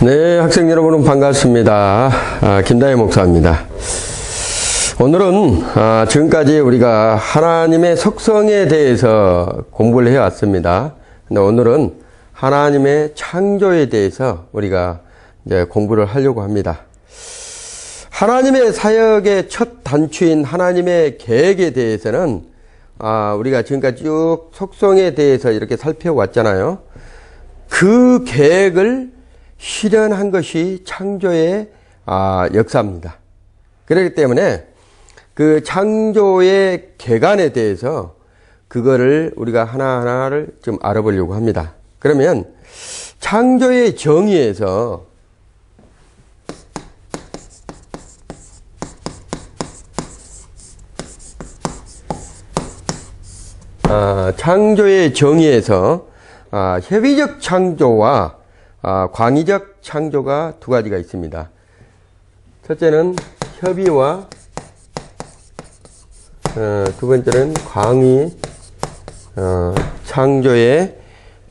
네, 학생 여러분 반갑습니다. 김다혜 목사입니다. 오늘은 지금까지 우리가 하나님의 속성에 대해서 공부를 해왔습니다. 근데 오늘은 하나님의 창조에 대해서 우리가 이제 공부를 하려고 합니다. 하나님의 사역의 첫 단추인 하나님의 계획에 대해서는 우리가 지금까지 쭉 속성에 대해서 이렇게 살펴왔잖아요. 그 계획을 실현한 것이 창조의 역사입니다. 그렇기 때문에 그 창조의 개관에 대해서 그거를 우리가 하나하나를 좀 알아보려고 합니다. 그러면 창조의 정의에서 창조의 정의에서 협의적 창조와 광의적 창조가 두 가지가 있습니다. 첫째는 협의와 두 번째는 광의 창조의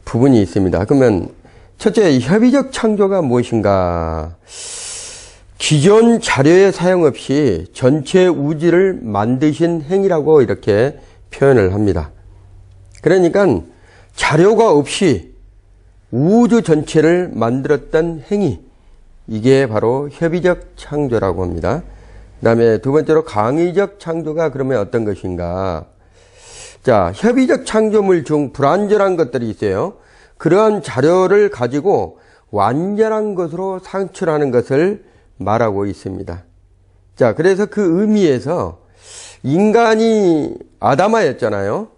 부분이 있습니다. 그러면 첫째 협의적 창조가 무엇인가? 기존 자료의 사용 없이 전체 우주를 만드신 행위라고 이렇게 표현을 합니다. 그러니까 자료가 없이 우주 전체를 만들었던 행위, 이게 바로 협의적 창조라고 합니다. 그 다음에 두 번째로 광의적 창조가 그러면 어떤 것인가? 자, 협의적 창조물 중 불완전한 것들이 있어요. 그러한 자료를 가지고 완전한 것으로 창출하는 것을 말하고 있습니다. 자, 그래서 그 의미에서 인간이 아다마였잖아요.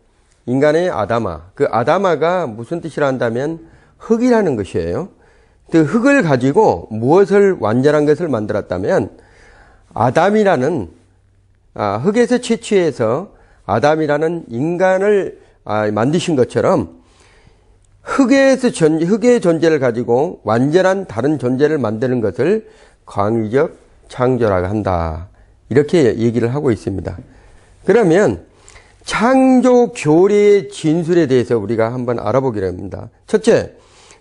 인간의 아다마. 그 아다마가 무슨 뜻이라 한다면 흙이라는 것이에요. 그 흙을 가지고 무엇을 완전한 것을 만들었다면 아담이라는 흙에서 채취해서 아담이라는 인간을 만드신 것처럼 흙의 존재를 가지고 완전한 다른 존재를 만드는 것을 광의적 창조라고 한다. 이렇게 얘기를 하고 있습니다. 그러면 창조 교리의 진술에 대해서 우리가 한번 알아보기로 합니다. 첫째,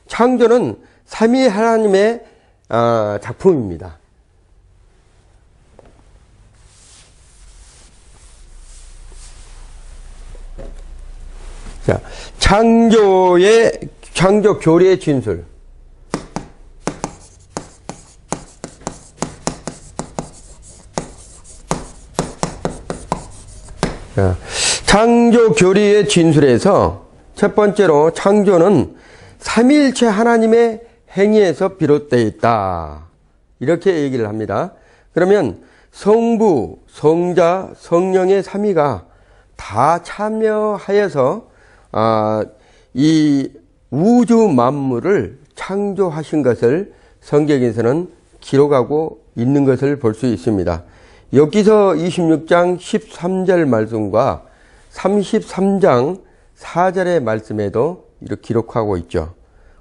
창조는 삼위 하나님의 작품입니다. 자, 창조 교리의 진술. 자, 창조 교리의 진술에서 첫 번째로 창조는 삼위일체 하나님의 행위에서 비롯되어 있다. 이렇게 얘기를 합니다. 그러면 성부, 성자, 성령의 삼위가 다 참여하여서 이 우주 만물을 창조하신 것을 성경에서는 기록하고 있는 것을 볼 수 있습니다. 욥기서 26장 13절 말씀과 33장 4절의 말씀에도 이렇게 기록하고 있죠.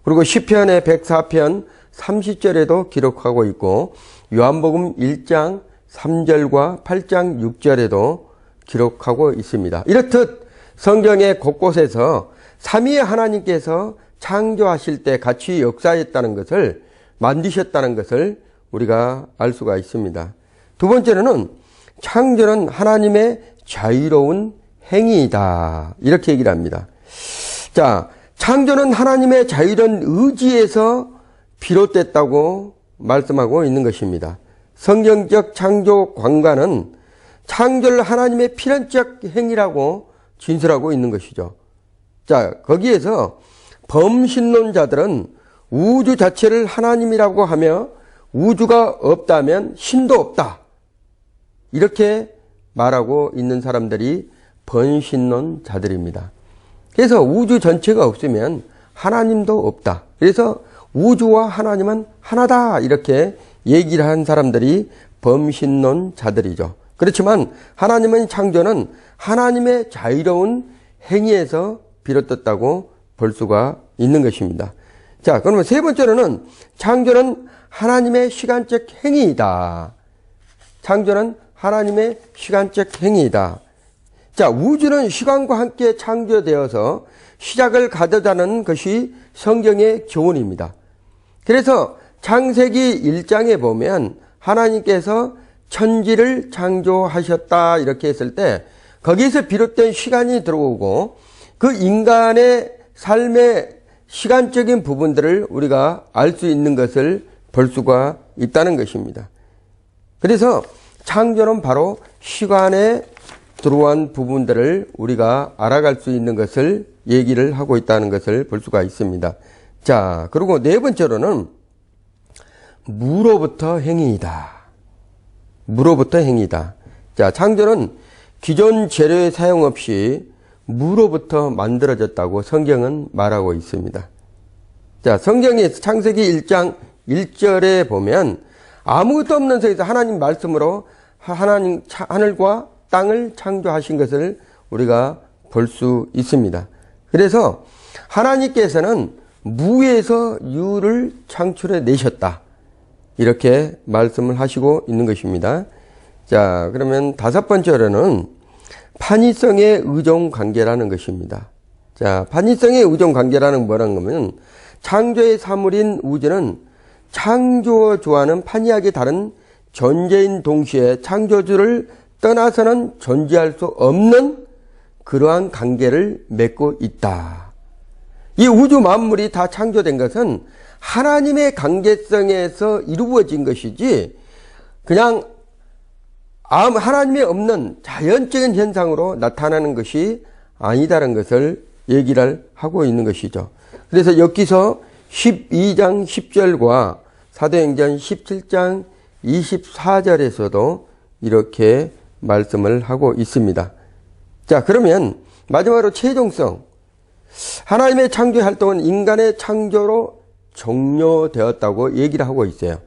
그리고 시편의 104편 30절에도 기록하고 있고 요한복음 1장 3절과 8장 6절에도 기록하고 있습니다. 이렇듯 성경의 곳곳에서 삼위의 하나님께서 창조하실 때 같이 역사했다는 것을, 만드셨다는 것을 우리가 알 수가 있습니다. 두 번째로는 창조는 하나님의 자유로운 행위이다. 이렇게 얘기를 합니다. 자, 창조는 하나님의 자유로운 의지에서 비롯됐다고 말씀하고 있는 것입니다. 성경적 창조 관관은 창조를 하나님의 필연적 행위라고 진술하고 있는 것이죠. 자, 거기에서 범신론자들은 우주 자체를 하나님이라고 하며 우주가 없다면 신도 없다. 이렇게 말하고 있는 사람들이 번신론자들입니다. 그래서 우주 전체가 없으면 하나님도 없다. 그래서 우주와 하나님은 하나다. 이렇게 얘기를 한 사람들이 범신론자들이죠. 그렇지만 하나님의 창조는 하나님의 자유로운 행위에서 비롯됐다고 볼 수가 있는 것입니다. 자, 그러면 세 번째로는 창조는 하나님의 시간적 행위이다. 창조는 하나님의 시간적 행위이다. 자, 우주는 시간과 함께 창조되어서 시작을 가져다는 것이 성경의 교훈입니다. 그래서 창세기 1장에 보면 하나님께서 천지를 창조하셨다 이렇게 했을 때 거기에서 비롯된 시간이 들어오고 그 인간의 삶의 시간적인 부분들을 우리가 알 수 있는 것을 볼 수가 있다는 것입니다. 그래서 창조는 바로 시간에 들어온 부분들을 우리가 알아갈 수 있는 것을 얘기를 하고 있다는 것을 볼 수가 있습니다. 자, 그리고 네 번째로는 무로부터 행위이다. 무로부터 행위이다. 자, 창조는 기존 재료의 사용 없이 무로부터 만들어졌다고 성경은 말하고 있습니다. 자, 성경에서 창세기 1장 1절에 보면 아무것도 없는 속에서 하나님 말씀으로 하나님 하늘과 땅을 창조하신 것을 우리가 볼 수 있습니다. 그래서 하나님께서는 무에서 유를 창출해 내셨다. 이렇게 말씀을 하시고 있는 것입니다. 자, 그러면 다섯 번째로는 판이성의 의존 관계라는 것입니다. 자, 판이성의 의존 관계라는 뭐라는 거면 창조의 사물인 우주는 창조와 주와는 판이하게 다른 존재인 동시에 창조주를 떠나서는 존재할 수 없는 그러한 관계를 맺고 있다. 이 우주 만물이 다 창조된 것은 하나님의 관계성에서 이루어진 것이지 그냥 하나님이 없는 자연적인 현상으로 나타나는 것이 아니다라는 것을 얘기를 하고 있는 것이죠. 그래서 엽기서 12장 10절과 사도행전 17장 24절에서도 이렇게 말씀을 하고 있습니다. 자, 그러면 마지막으로 최종성. 하나님의 창조 활동은 인간의 창조로 종료되었다고 얘기를 하고 있어요.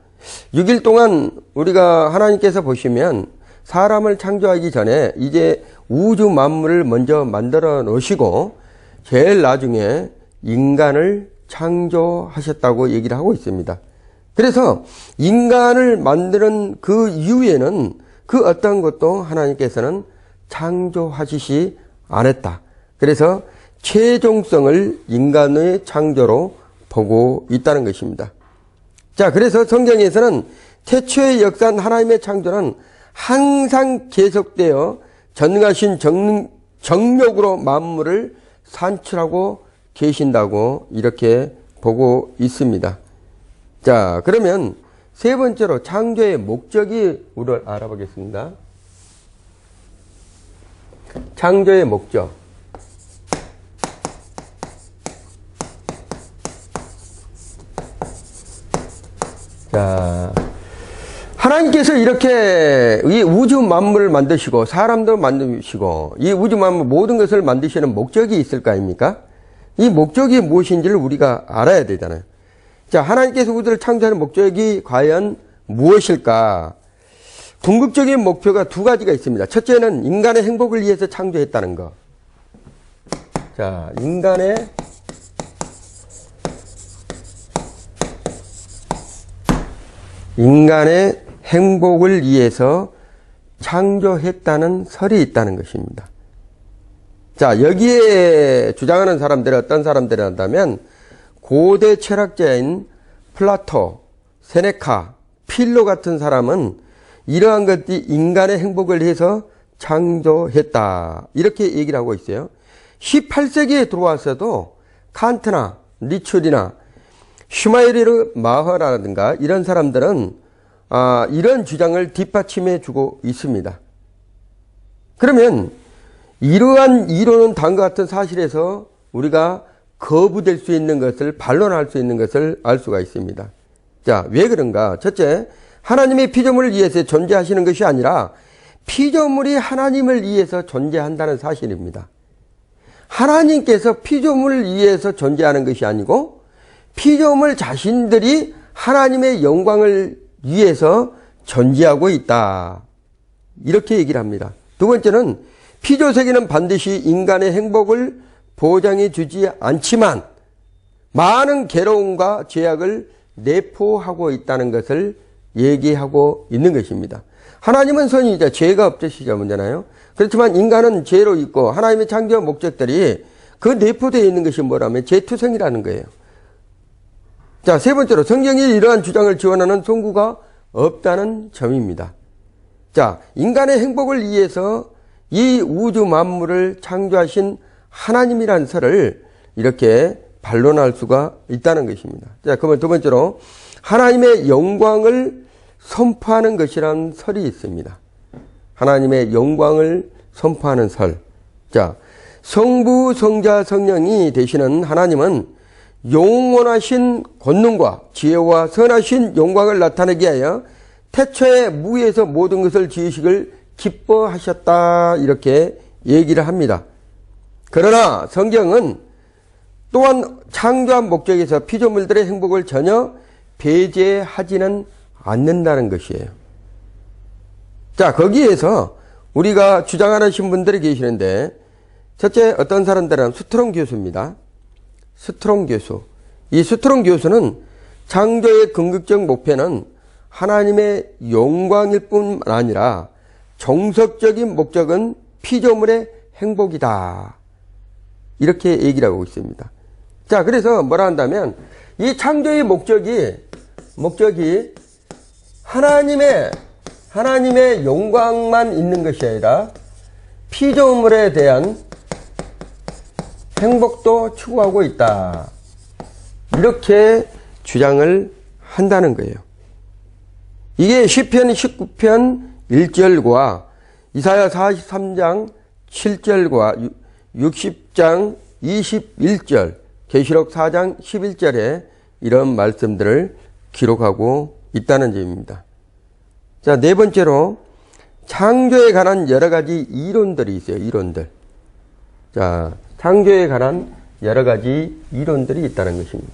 6일 동안 우리가 하나님께서 보시면 사람을 창조하기 전에 이제 우주 만물을 먼저 만들어 놓으시고 제일 나중에 인간을 창조하셨다고 얘기를 하고 있습니다. 그래서 인간을 만드는 그 이후에는 그 어떤 것도 하나님께서는 창조하시지 않았다. 그래서 최종성을 인간의 창조로 보고 있다는 것입니다. 자, 그래서 성경에서는 태초에 역사한 하나님의 창조는 항상 계속되어 전능하신 정력으로 만물을 산출하고 계신다고 이렇게 보고 있습니다. 자, 그러면 세 번째로 창조의 목적이 우리를 알아보겠습니다. 창조의 목적. 자, 하나님께서 이렇게 이 우주 만물을 만드시고 사람들 만드시고 이 우주 만물 모든 것을 만드시는 목적이 있을 거 아닙니까? 이 목적이 무엇인지를 우리가 알아야 되잖아요. 자, 하나님께서 우주를 창조하는 목적이 과연 무엇일까? 궁극적인 목표가 두 가지가 있습니다. 첫째는 인간의 행복을 위해서 창조했다는 것. 자, 인간의 행복을 위해서 창조했다는 설이 있다는 것입니다. 자, 여기에 주장하는 사람들이 어떤 사람들이 한다면 고대 철학자인 플라토, 세네카, 필로 같은 사람은 이러한 것들이 인간의 행복을 위해서 창조했다. 이렇게 얘기를 하고 있어요. 18세기에 들어와서도 칸트나 리출이나 슈마이르 마허라든가 이런 사람들은 이런 주장을 뒷받침해 주고 있습니다. 그러면 이러한 이론은 다음과 같은 사실에서 우리가 거부될 수 있는 것을 반론할 수 있는 것을 알 수가 있습니다. 자, 왜 그런가? 첫째, 하나님의 피조물을 위해서 존재하시는 것이 아니라 피조물이 하나님을 위해서 존재한다는 사실입니다. 하나님께서 피조물을 위해서 존재하는 것이 아니고 피조물 자신들이 하나님의 영광을 위해서 존재하고 있다. 이렇게 얘기를 합니다. 두 번째는 피조세계는 반드시 인간의 행복을 보장해 주지 않지만 많은 괴로움과 죄악을 내포하고 있다는 것을 얘기하고 있는 것입니다. 하나님은 선이자 죄가 없으시잖아요. 그렇지만 인간은 죄로 있고 하나님의 창조 목적들이 그 내포되어 있는 것이 뭐라면 죄투성이라는 거예요. 자, 세 번째로 성경이 이러한 주장을 지원하는 송구가 없다는 점입니다. 자, 인간의 행복을 위해서 이 우주 만물을 창조하신 하나님이란 설을 이렇게 반론할 수가 있다는 것입니다. 자, 그러면 두 번째로 하나님의 영광을 선포하는 것이라는 설이 있습니다. 하나님의 영광을 선포하는 설. 자, 성부, 성자, 성령이 되시는 하나님은 영원하신 권능과 지혜와 선하신 영광을 나타내기 위하여 태초에 무에서 모든 것을 지으시길 기뻐하셨다, 이렇게 얘기를 합니다. 그러나 성경은 또한 창조한 목적에서 피조물들의 행복을 전혀 배제하지는 않는다는 것이에요. 자, 거기에서 우리가 주장하시는 분들이 계시는데, 첫째, 어떤 사람들은 스트롱 교수입니다. 스트롱 교수. 이 스트롱 교수는 창조의 궁극적 목표는 하나님의 영광일 뿐 아니라 정석적인 목적은 피조물의 행복이다, 이렇게 얘기를 하고 있습니다. 자, 그래서 뭐라 한다면 이 창조의 목적이 하나님의 영광만 있는 것이 아니라 피조물에 대한 행복도 추구하고 있다, 이렇게 주장을 한다는 거예요. 이게 시편 19편 1절과 이사야 43장 7절과 60장 21절, 계시록 4장 11절에 이런 말씀들을 기록하고 있다는 점입니다. 자, 네 번째로 창조에 관한 여러 가지 이론들이 있어요. 이론들. 자, 창조에 관한 여러 가지 이론들이 있다는 것입니다.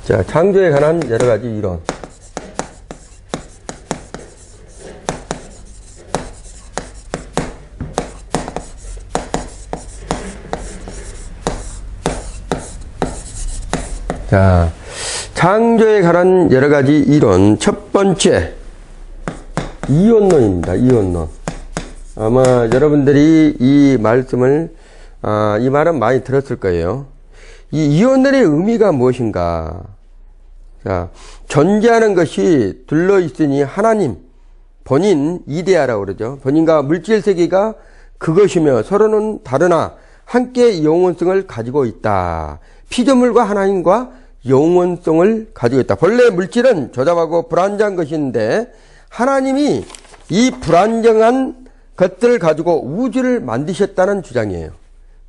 자, 창조에 관한 여러 가지 이론. 자, 창조에 관한 여러 가지 이론. 첫 번째, 이원론입니다. 이원론. 아마 여러분들이 이 말씀을, 이 말은 많이 들었을 거예요. 이 이원론의 의미가 무엇인가? 자, 존재하는 것이 둘러있으니 하나님, 본인, 이데아라고 그러죠. 본인과 물질 세계가 그것이며 서로는 다르나 함께 영원성을 가지고 있다. 피조물과 하나님과 영원성을 가지고 있다. 본래 물질은 조잡하고 불안정한 것인데 하나님이 이 불안정한 것들을 가지고 우주를 만드셨다는 주장이에요.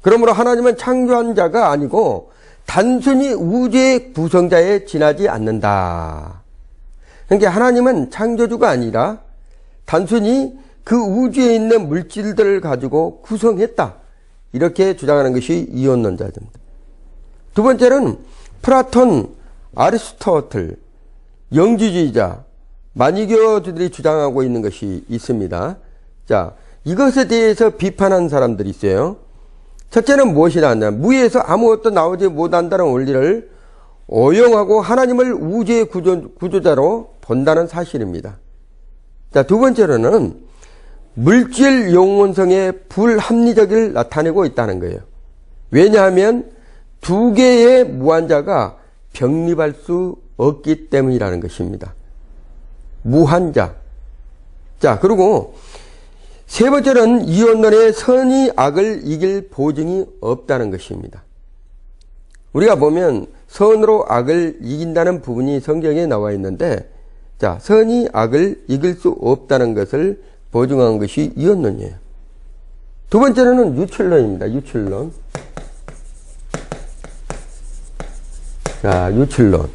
그러므로 하나님은 창조한 자가 아니고 단순히 우주의 구성자에 지나지 않는다. 그러니까 하나님은 창조주가 아니라 단순히 그 우주에 있는 물질들을 가지고 구성했다, 이렇게 주장하는 것이 이원론자입니다. 두 번째는 플라톤, 아리스토텔, 영지주의자, 마니교주들이 주장하고 있는 것이 있습니다. 자, 이것에 대해서 비판하는 사람들이 있어요. 첫째는 무엇이냐 하면 무에서 아무것도 나오지 못한다는 원리를 오용하고 하나님을 우주의 구조자로 본다는 사실입니다. 자, 두 번째로는 물질 영원성의 불합리적을 나타내고 있다는 거예요. 왜냐하면 두 개의 무한자가 병립할 수 없기 때문이라는 것입니다. 무한자. 자, 그리고 세 번째는 이원론의 선이 악을 이길 보증이 없다는 것입니다. 우리가 보면 선으로 악을 이긴다는 부분이 성경에 나와 있는데, 자, 선이 악을 이길 수 없다는 것을 보증한 것이 이원론이에요. 두 번째로는 유출론입니다. 유출론. 자, 유출론.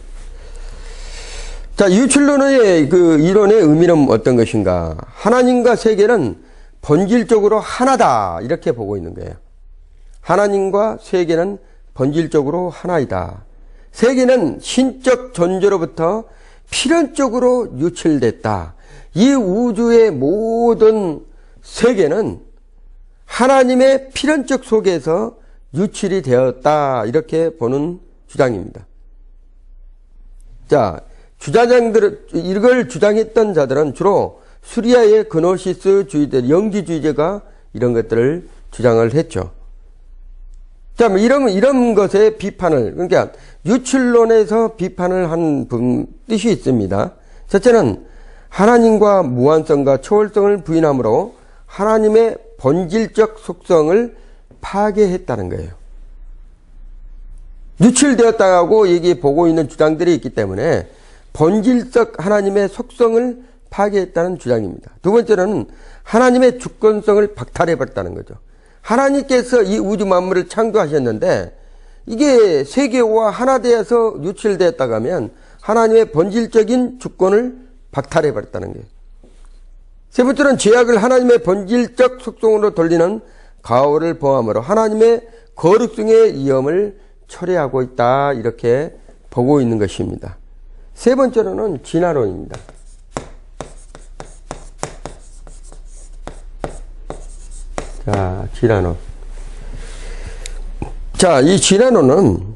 자, 유출론의 그 이론의 의미는 어떤 것인가? 하나님과 세계는 본질적으로 하나다, 이렇게 보고 있는 거예요. 하나님과 세계는 본질적으로 하나이다. 세계는 신적 존재로부터 필연적으로 유출됐다. 이 우주의 모든 세계는 하나님의 필연적 속에서 유출이 되었다, 이렇게 보는 주장입니다. 자, 이걸 주장했던 자들은 주로 수리아의 그노시스 주의자, 영지주의자가 이런 것들을 주장을 했죠. 자, 뭐 이런 것에 비판을, 그러니까 유출론에서 비판을 한 뜻이 있습니다. 첫째는 하나님과 무한성과 초월성을 부인함으로 하나님의 본질적 속성을 파괴했다는 거예요. 유출되었다고 얘기 보고 있는 주장들이 있기 때문에 본질적 하나님의 속성을 파괴했다는 주장입니다. 두 번째로는 하나님의 주권성을 박탈해버렸다는 거죠. 하나님께서 이 우주 만물을 창조하셨는데 이게 세계와 하나 되어서 유출되었다고 하면 하나님의 본질적인 주권을 박탈해버렸다는 거예요. 세 번째는 죄악을 하나님의 본질적 속성으로 돌리는 가오를 범함으로 하나님의 거룩성의 위엄을 철회하고 있다, 이렇게 보고 있는 것입니다. 세 번째로는 진화론입니다. 자, 진화론. 자, 이 진화론은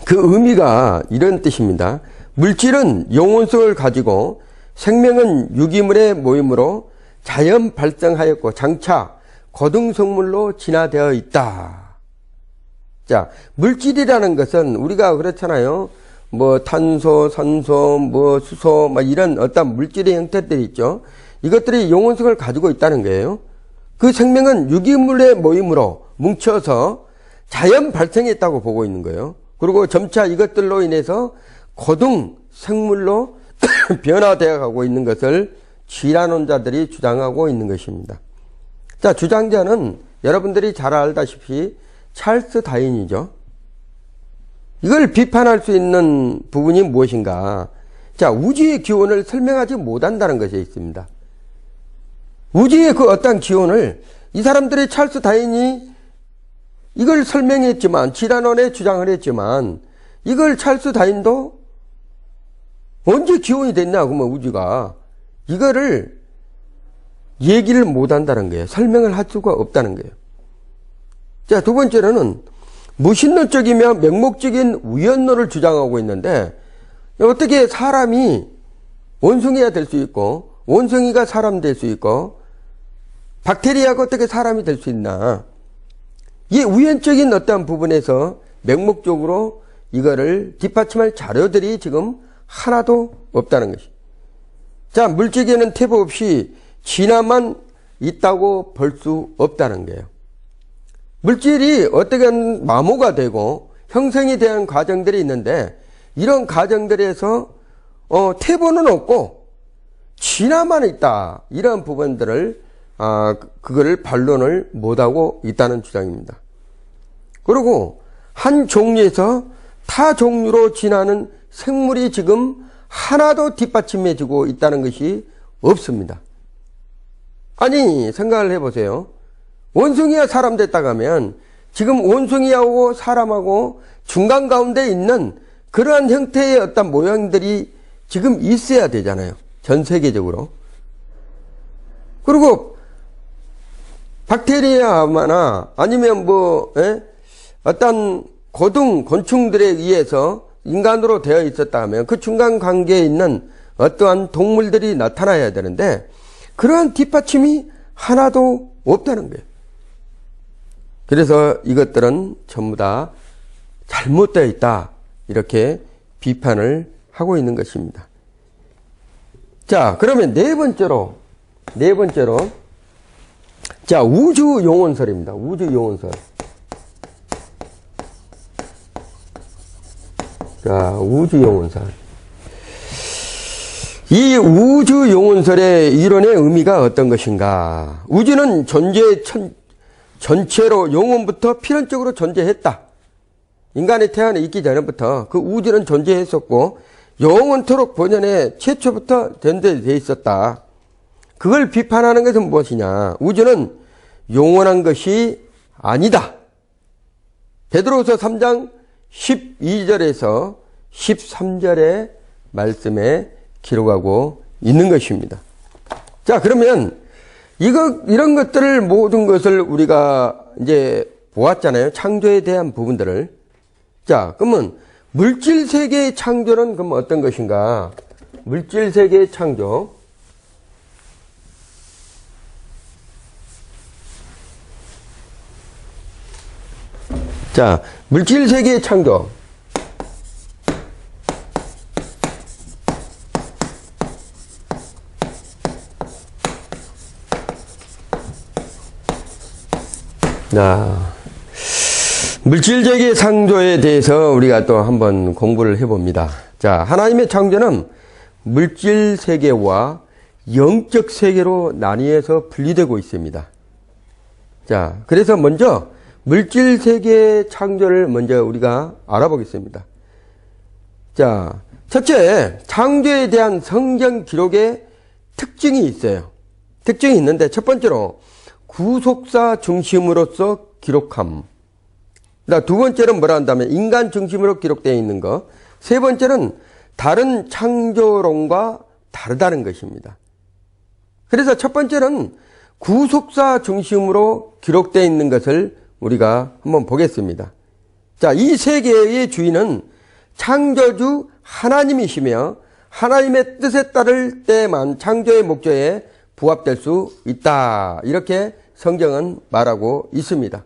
그 의미가 이런 뜻입니다. 물질은 영혼성을 가지고 생명은 유기물의 모임으로 자연 발생하였고 장차 고등성물로 진화되어 있다. 자, 물질이라는 것은 우리가 그렇잖아요. 뭐 탄소, 산소, 뭐 수소, 막 이런 어떤 물질의 형태들이 있죠. 이것들이 영혼성을 가지고 있다는 거예요. 그 생명은 유기물의 모임으로 뭉쳐서 자연 발생했다고 보고 있는 거예요. 그리고 점차 이것들로 인해서 고등 생물로 변화되어 가고 있는 것을 진화론자들이 주장하고 있는 것입니다. 자, 주장자는 여러분들이 잘 알다시피 찰스 다윈이죠. 이걸 비판할 수 있는 부분이 무엇인가? 자, 우주의 기원을 설명하지 못한다는 것이 있습니다. 우주의 그 어떤 기원을 이 사람들이 찰스 다윈이 이걸 설명했지만, 진화론에 주장을 했지만, 이걸 찰스 다윈도 언제 기원이 됐냐, 그러면 우주가. 이거를 얘기를 못한다는 거예요. 설명을 할 수가 없다는 거예요. 자, 두 번째로는 무신론적이며 맹목적인 우연론을 주장하고 있는데, 어떻게 사람이 원숭이가 될 수 있고, 원숭이가 사람 될 수 있고, 박테리아가 어떻게 사람이 될 수 있나. 이 우연적인 어떤 부분에서 맹목적으로 이거를 뒷받침할 자료들이 지금 하나도 없다는 것이. 자, 물질계는 태보 없이 진화만 있다고 볼 수 없다는 거예요. 물질이 어떻게 마모가 되고 형성이 되는 과정들이 있는데 이런 과정들에서 태보는 없고 진화만 있다. 이런 부분들을 그거를 반론을 못하고 있다는 주장입니다. 그리고 한 종류에서 타 종류로 진화하는 생물이 지금 하나도 뒷받침해주고 있다는 것이 없습니다. 아니, 생각을 해보세요. 원숭이가 사람 됐다고 하면 지금 원숭이하고 사람하고 중간 가운데 있는 그러한 형태의 어떤 모양들이 지금 있어야 되잖아요. 전 세계적으로. 그리고 박테리아나 아니면 어떤 고등 곤충들에 의해서 인간으로 되어 있었다 하면 그 중간 관계에 있는 어떠한 동물들이 나타나야 되는데 그러한 뒷받침이 하나도 없다는 거예요. 그래서 이것들은 전부 다 잘못되어 있다. 이렇게 비판을 하고 있는 것입니다. 자, 그러면 네 번째로 자, 우주 용원설입니다. 우주 용원설. 자, 우주 용원설. 이 우주 용원설의 이론의 의미가 어떤 것인가? 우주는 존재 전체로 영원부터 필연적으로 존재했다. 인간의 태어나 있기 전부터 그 우주는 존재했었고 영원토록 본연의 최초부터 존재되어 있었다. 그걸 비판하는 것은 무엇이냐? 우주는 영원한 것이 아니다. 베드로후서 3장 12절에서 13절의 말씀에 기록하고 있는 것입니다. 자, 그러면 이런 것들을 모든 것을 우리가 이제 보았잖아요. 창조에 대한 부분들을. 자, 그러면 물질 세계의 창조는 그럼 어떤 것인가? 물질 세계의 창조. 자, 물질 세계의 창조. 자, 물질 세계의 창조에 대해서 우리가 또 한번 공부를 해봅니다. 자, 하나님의 창조는 물질 세계와 영적 세계로 나뉘어서 분리되고 있습니다. 자, 그래서 먼저 물질 세계의 창조를 먼저 우리가 알아보겠습니다. 자, 첫째, 창조에 대한 성경 기록의 특징이 있어요. 특징이 있는데 첫 번째로 구속사 중심으로서 기록함. 두 번째는 뭐라 한다면 인간 중심으로 기록되어 있는 것. 세 번째는 다른 창조론과 다르다는 것입니다. 그래서 첫 번째는 구속사 중심으로 기록되어 있는 것을 우리가 한번 보겠습니다. 자, 이 세계의 주인은 창조주 하나님이시며 하나님의 뜻에 따를 때만 창조의 목적에 부합될 수 있다. 이렇게 성경은 말하고 있습니다.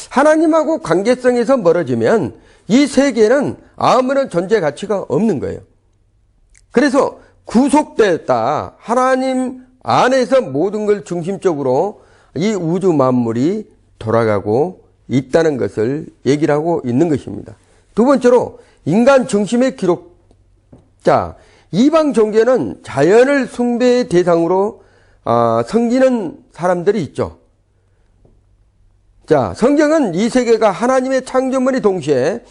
하나님하고 관계성에서 멀어지면 이 세계는 아무런 존재 가치가 없는 거예요. 그래서 구속됐다. 하나님 안에서 모든 걸 중심적으로 이 우주 만물이 돌아가고 있다는 것을 얘기를 하고 있는 것입니다. 두 번째로 인간 중심의 기록. 자, 이방 종교는 자연을 숭배의 대상으로 섬기는 사람들이 있죠. 자, 성경은 이 세계가 하나님의 창조물이 동시에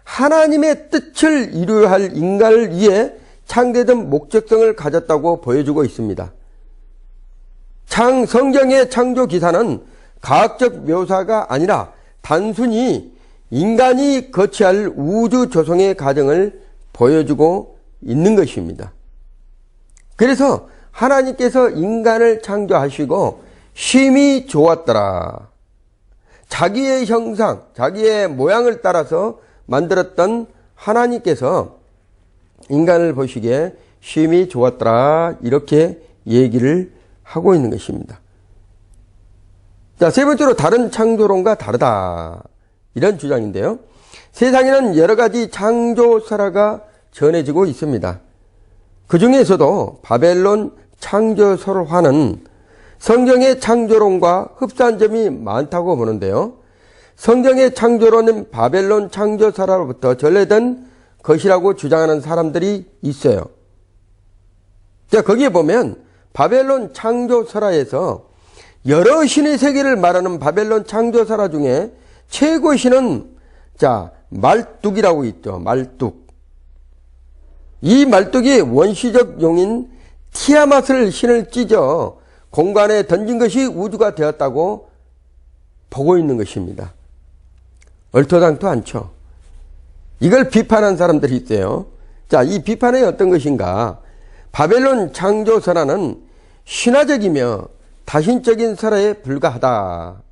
하나님의 뜻을 이루어야 할 인간을 위해 창조된 목적성을 가졌다고 보여주고 있습니다. 성경의 창조 기사는 과학적 묘사가 아니라 단순히 인간이 거쳐야 할 우주 조성의 과정을 보여주고 있는 것입니다. 그래서 하나님께서 인간을 창조하시고 심히 좋았더라. 자기의 형상, 자기의 모양을 따라서 만들었던 하나님께서 인간을 보시기에 심히 좋았더라. 이렇게 얘기를 하고 있는 것입니다. 자, 세 번째로 다른 창조론과 다르다. 이런 주장인데요. 세상에는 여러 가지 창조설화가 전해지고 있습니다. 그 중에서도 바벨론 창조설화는 성경의 창조론과 흡사한 점이 많다고 보는데요. 성경의 창조론은 바벨론 창조설화로부터 전래된 것이라고 주장하는 사람들이 있어요. 자, 거기에 보면 바벨론 창조설화에서 여러 신의 세계를 말하는 바벨론 창조설화 중에 최고 신은 말뚝이라고 있죠. 말뚝. 이 말뚝이 원시적 용인 티아맛을 신을 찢어 공간에 던진 것이 우주가 되었다고 보고 있는 것입니다. 얼토당토 않죠. 이걸 비판한 사람들이 있어요. 자, 이 비판이 어떤 것인가? 바벨론 창조설화는 신화적이며 다신적인 설화에 불과하다.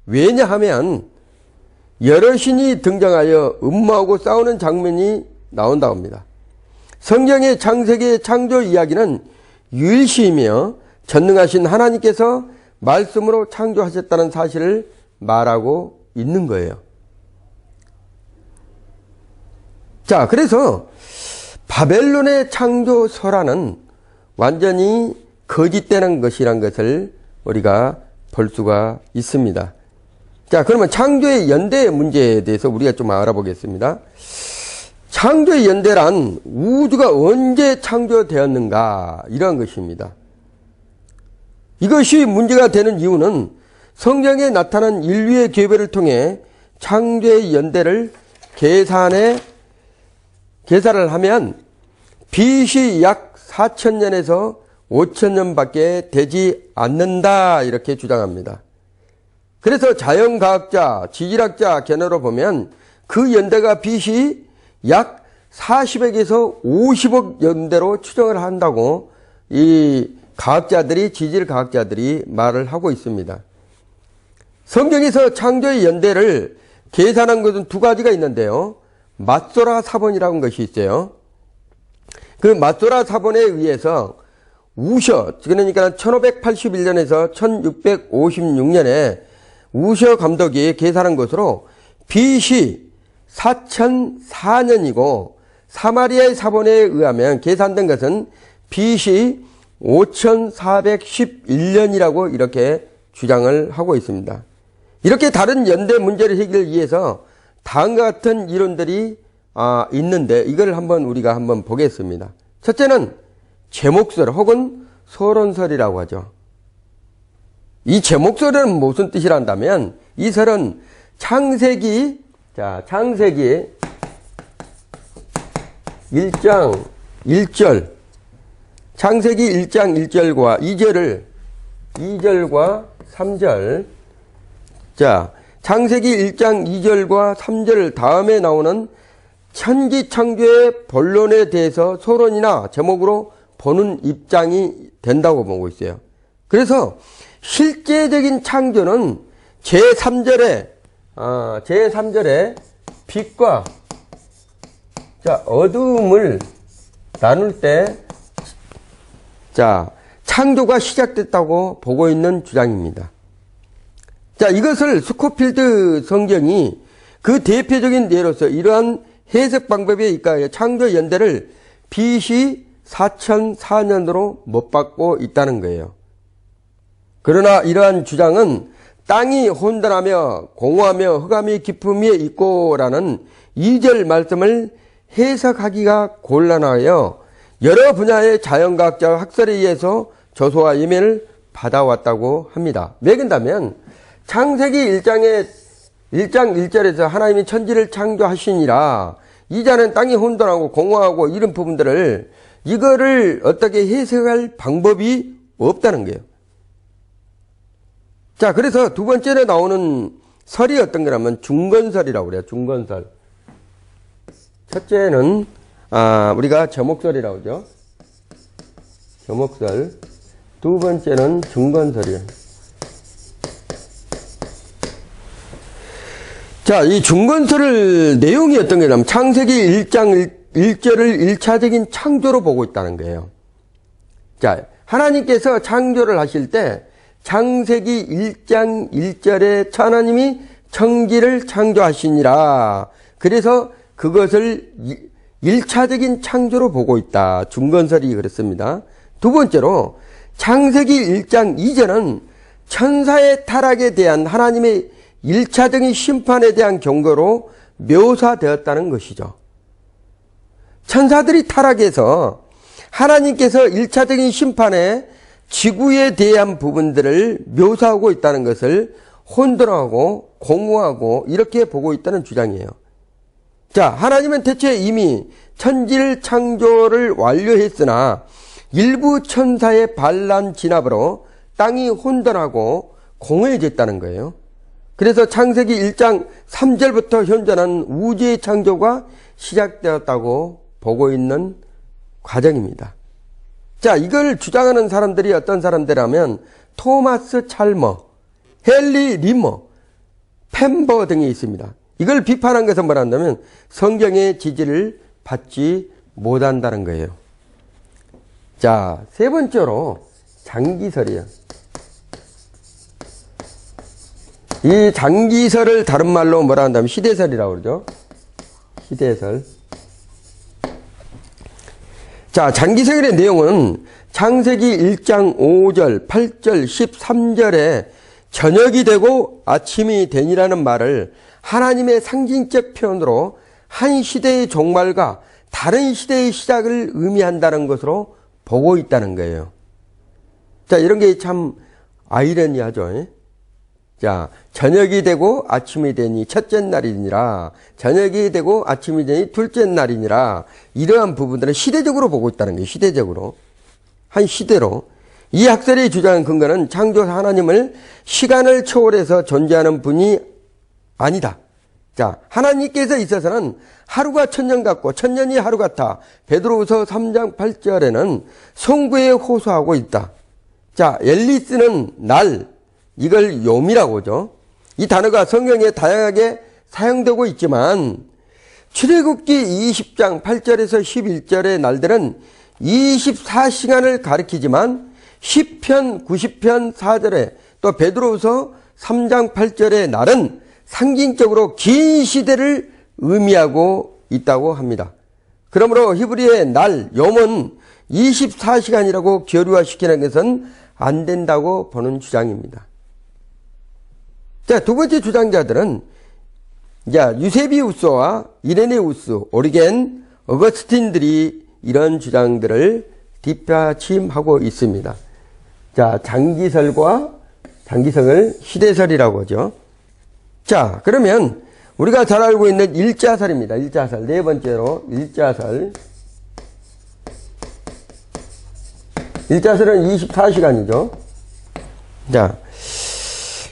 왜냐하면 여러 신이 등장하여 음모하고 싸우는 장면이 나온다고 합니다. 성경의 창세기의 창조 이야기는 유일시이며 전능하신 하나님께서 말씀으로 창조하셨다는 사실을 말하고 있는 거예요. 자, 그래서 바벨론의 창조 설화는 완전히 거짓되는 것이란 것을 우리가 볼 수가 있습니다. 자, 그러면 창조의 연대 문제에 대해서 우리가 좀 알아보겠습니다. 창조의 연대란 우주가 언제 창조되었는가 이런 것입니다. 이것이 문제가 되는 이유는 성경에 나타난 인류의 계획을 통해 창조의 연대를 계산을 하면 BC 약 4,000년에서 5,000년밖에 되지 않는다 이렇게 주장합니다. 그래서 자연과학자, 지질학자 견해로 보면 그 연대가 BC 약 40억에서 50억 연대로 추정을 한다고 이 과학자들이, 지질과학자들이 말을 하고 있습니다. 성경에서 창조의 연대를 계산한 것은 두 가지가 있는데요. 맛소라 사본이라는 것이 있어요. 그 맛소라 사본에 의해서 우셔, 그러니까 1581년에서 1656년에 우셔 감독이 계산한 것으로 BC 4004년이고 사마리아의 사본에 의하면 계산된 것은 BC 5411년이라고 이렇게 주장을 하고 있습니다. 이렇게 다른 연대 문제를 해결하기 위해서 다음과 같은 이론들이 있는데 이걸 우리가 한번 보겠습니다. 첫째는 제목설 혹은 서론설이라고 하죠. 이 제목설은 무슨 뜻이라 한다면 이 설은 창세기 1장 1절 창세기 1장 1절과 2절과 3절 창세기 1장 2절과 3절 다음에 나오는 천지창조의 본론에 대해서 서론이나 제목으로 보는 입장이 된다고 보고 있어요. 그래서 실제적인 창조는 제3절에 빛과 어두움을 나눌 때 창조가 시작됐다고 보고 있는 주장입니다. 이것을 스코필드 성경이 그 대표적인 예로서 이러한 해석 방법에 입각하여 창조 연대를 BC 4004년으로 못 받고 있다는 거예요. 그러나 이러한 주장은 땅이 혼돈하며 공허하며 흑암이 깊음 위에 있고라는 2절 말씀을 해석하기가 곤란하여 여러 분야의 자연과학자 학설에 의해서 조소와 예매를 받아왔다고 합니다. 왜 그런다면 창세기 1장 1절에서 하나님이 천지를 창조하시니라 2장은 땅이 혼돈하고 공허하고 이런 부분들을 이거를 어떻게 해석할 방법이 없다는 거예요. 그래서 두 번째로 나오는 설이 어떤 거냐면 중건설이라고 그래요. 중건설. 첫째는 우리가 제목설이라고 하죠. 제목설. 두 번째는 중건설이에요. 이 중건설을 내용이 어떤 거냐면 창세기 1장 1절을 1차적인 창조로 보고 있다는 거예요. 하나님께서 창조를 하실 때 창세기 1장 1절에 하나님이 천지를 창조하시니라. 그래서 그것을 1차적인 창조로 보고 있다. 중건설이 그렇습니다. 두 번째로 창세기 1장 2절은 천사의 타락에 대한 하나님의 1차적인 심판에 대한 경고로 묘사되었다는 것이죠. 천사들이 타락해서 하나님께서 1차적인 심판에 지구에 대한 부분들을 묘사하고 있다는 것을 혼돈하고 공허하고 이렇게 보고 있다는 주장이에요. 하나님은 대체 이미 천지를 창조를 완료했으나 일부 천사의 반란 진압으로 땅이 혼돈하고 공허해졌다는 거예요. 그래서 창세기 1장 3절부터 현존한 우주의 창조가 시작되었다고 보고 있는 과정입니다. 이걸 주장하는 사람들이 어떤 사람들이라면 토마스 찰머, 헨리 리머, 펜버 등이 있습니다. 이걸 비판한 것은 뭐라면 성경의 지지를 받지 못한다는 거예요. 세 번째로 장기설이에요. 이 장기설을 다른 말로 뭐라 한다면 시대설이라고 그러죠. 시대설. 장기설의 내용은 창세기 1장 5절, 8절, 13절에 저녁이 되고 아침이 되니라는 말을 하나님의 상징적 표현으로 한 시대의 종말과 다른 시대의 시작을 의미한다는 것으로 보고 있다는 거예요. 이런 게 참 아이러니하죠. 저녁이 되고 아침이 되니 첫째 날이니라, 저녁이 되고 아침이 되니 둘째 날이니라, 이러한 부분들은 시대적으로 보고 있다는 거예요. 시대적으로. 한 시대로. 이 학설의 주장한 근거는 창조사 하나님을 시간을 초월해서 존재하는 분이 아니다. 하나님께서 있어서는 하루가 천년 같고 천년이 하루 같아. 베드로후서 3장 8절에는 송구에 호소하고 있다. 엘리스는 날, 이걸 요미라고 하죠. 이 단어가 성경에 다양하게 사용되고 있지만 출애굽기 20장 8절에서 11절의 날들은 24시간을 가리키지만 시편 90편 4절에 또 베드로후서 3장 8절의 날은 상징적으로 긴 시대를 의미하고 있다고 합니다. 그러므로 히브리의 날, 염은 24시간이라고 교류화시키는 것은 안 된다고 보는 주장입니다. 자, 두 번째 주장자들은 유세비우스와 이레네우스, 오리겐, 어거스틴들이 이런 주장들을 뒷받침하고 있습니다. 자, 장기설을 시대설이라고 하죠. 자, 그러면 우리가 잘 알고 있는 일자설입니다. 일자설. 네 번째로 일자설. 일자설은 24시간이죠. 자,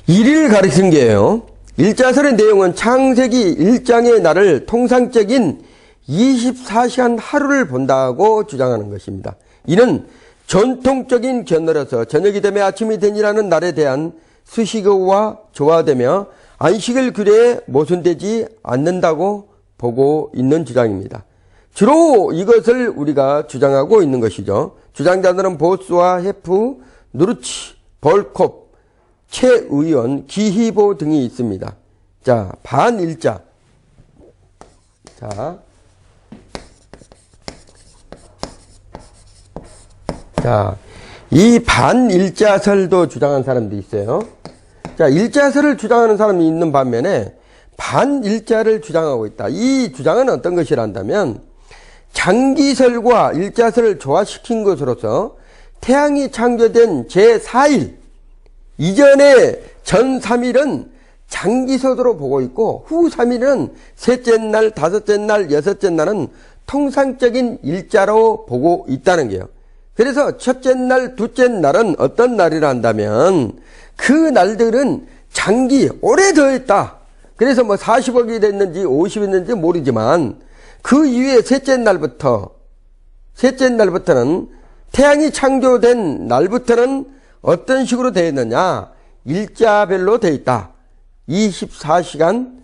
일을 가리키는 게예요. 일자설의 내용은 창세기 1장의 날을 통상적인 24시간 하루를 본다고 주장하는 것입니다. 이는 전통적인 견해로서 저녁이 되면 아침이 되니라는 날에 대한 수식어와 조화되며 안식일 규례에 모순되지 않는다고 보고 있는 주장입니다. 주로 이것을 우리가 주장하고 있는 것이죠. 주장자들은 보스와 헤프, 누르치, 벌콥, 최의원, 기히보 등이 있습니다. 자, 반일자. 자, 이 반일자설도 주장하는 사람도 있어요. 자, 일자설을 주장하는 사람이 있는 반면에 반일자를 주장하고 있다. 이 주장은 어떤 것이란다면 장기설과 일자설을 조화시킨 것으로서 태양이 창조된 제4일 이전에 전 3일은 장기설으로 보고 있고 후 3일은 셋째 날, 다섯째 날, 여섯째 날은 통상적인 일자로 보고 있다는 거예요. 그래서 첫째 날, 둘째 날은 어떤 날이라 한다면 그 날들은 장기, 오래 더했다. 그래서 40억이 됐는지 50이 됐는지 모르지만 그 이후에 셋째 날부터는 태양이 창조된 날부터는 어떤 식으로 되어 있느냐? 일자별로 되어 있다. 24시간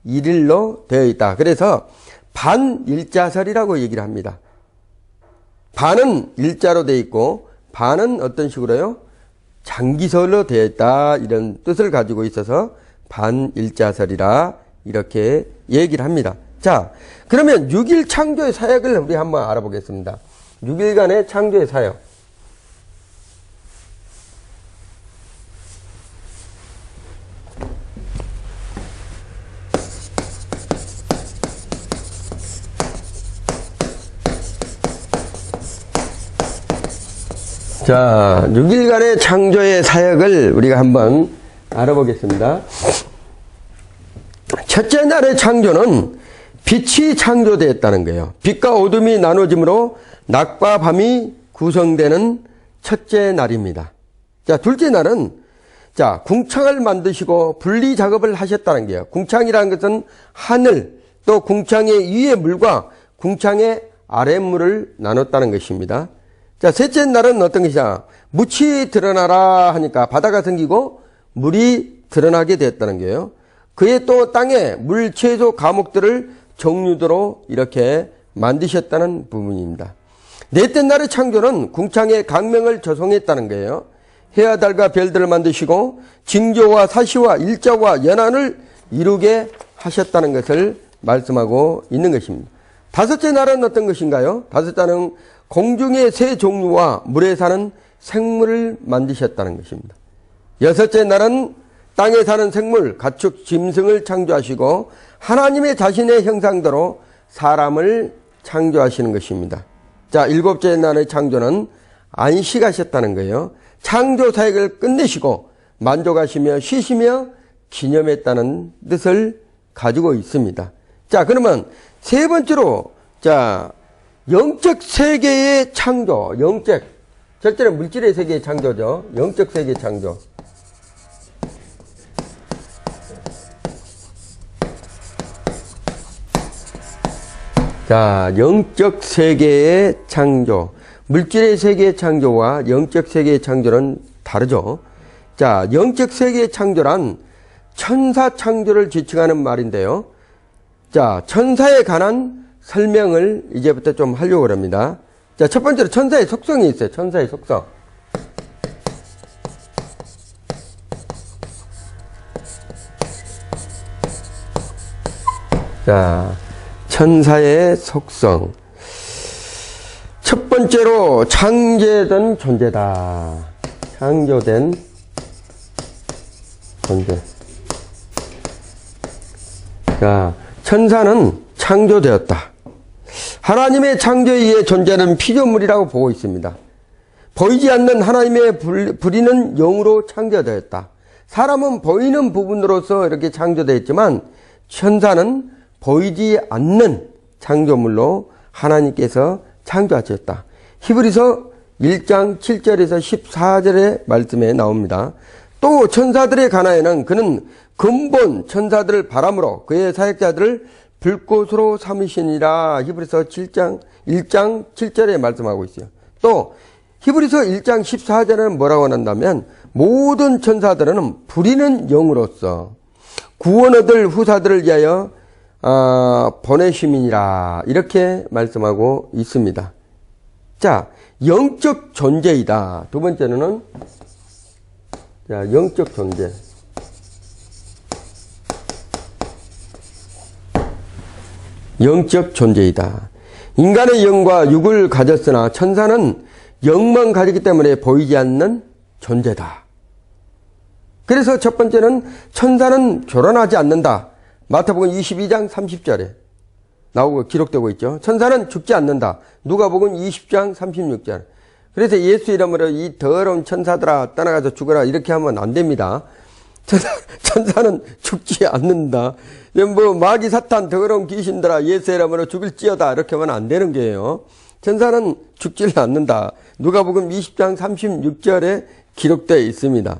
1일로 되어 있다. 그래서 반일자설이라고 얘기를 합니다. 반은 일자로 되어 있고 반은 어떤 식으로요? 장기설로 되어 있다. 이런 뜻을 가지고 있어서 반일자설이라 이렇게 얘기를 합니다. 자, 그러면 6일 창조의 사역을 우리 한번 알아보겠습니다. 6일간의 창조의 사역. 자, 6일간의 창조의 사역을 우리가 한번 알아보겠습니다. 첫째 날의 창조는 빛이 창조되었다는 거예요. 빛과 어둠이 나눠짐으로 낮과 밤이 구성되는 첫째 날입니다. 자, 둘째 날은 궁창을 만드시고 분리 작업을 하셨다는 거예요. 궁창이라는 것은 하늘, 또 궁창의 위의 물과 궁창의 아랫물을 나눴다는 것입니다. 자, 셋째 날은 어떤 것이냐? 묻이 드러나라 하니까 바다가 생기고 물이 드러나게 되었다는 거예요. 그의 또 땅에 물, 채소, 과목들을 종류대로 이렇게 만드셨다는 부분입니다. 넷째 날의 창조는 궁창의 강명을 조성했다는 거예요. 해와 달과 별들을 만드시고 징조와 사시와 일자와 연한을 이루게 하셨다는 것을 말씀하고 있는 것입니다. 다섯째 날은 어떤 것인가요? 다섯째 날은 공중의 새 종류와 물에 사는 생물을 만드셨다는 것입니다. 여섯째 날은 땅에 사는 생물, 가축, 짐승을 창조하시고 하나님의 자신의 형상대로 사람을 창조하시는 것입니다. 자, 일곱째 날의 창조는 안식하셨다는 거예요. 창조 사역을 끝내시고 만족하시며 쉬시며 기념했다는 뜻을 가지고 있습니다. 자, 그러면 세 번째로 영적 세계의 창조, 첫째는 물질의 세계의 창조죠. 영적 세계의 창조. 자, 영적 세계의 창조. 물질의 세계의 창조와 영적 세계의 창조는 다르죠. 자, 영적 세계의 창조란 천사 창조를 지칭하는 말인데요. 자, 천사에 관한 설명을 이제부터 좀 하려고 합니다. 자, 첫 번째로 천사의 속성이 있어요. 천사의 속성. 자, 천사의 속성. 첫 번째로 창조된 존재다. 창조된 존재. 자, 천사는 창조되었다. 하나님의 창조에 의해 존재는 피조물이라고 보고 있습니다. 보이지 않는 하나님의 불의는 영으로 창조되었다. 사람은 보이는 부분으로서 이렇게 창조되었지만 천사는 보이지 않는 창조물로 하나님께서 창조하셨다. 히브리서 1장 7절에서 14절의 말씀에 나옵니다. 또 천사들의 관하에는 그는 근본 천사들을 바람으로 그의 사역자들을 불꽃으로 삼으시니라. 히브리서 1장 7절에 말씀하고 있어요. 또 히브리서 1장 14절에는 뭐라고 한다면 모든 천사들은 부리는 영으로서 구원 얻을 후사들을 위하여 보내심이니라. 이렇게 말씀하고 있습니다. 자, 영적 존재이다. 두 번째는 자, 영적 존재. 영적 존재이다. 인간의 영과 육을 가졌으나 천사는 영만 가지기 때문에 보이지 않는 존재다. 그래서 첫 번째는 천사는 결혼하지 않는다. 마태복음 22장 30절에 나오고 기록되고 있죠. 천사는 죽지 않는다. 누가복음 20장 36절. 그래서 예수 이름으로 이 더러운 천사들아 떠나가서 죽어라 이렇게 하면 안 됩니다. 천사는 죽지 않는다. 뭐 마귀 사탄 더러운 귀신들아 예수 이름으로 죽을지어다 이렇게 하면 안 되는 거예요. 천사는 죽지를 않는다. 누가복음 20장 36절에 기록되어 있습니다.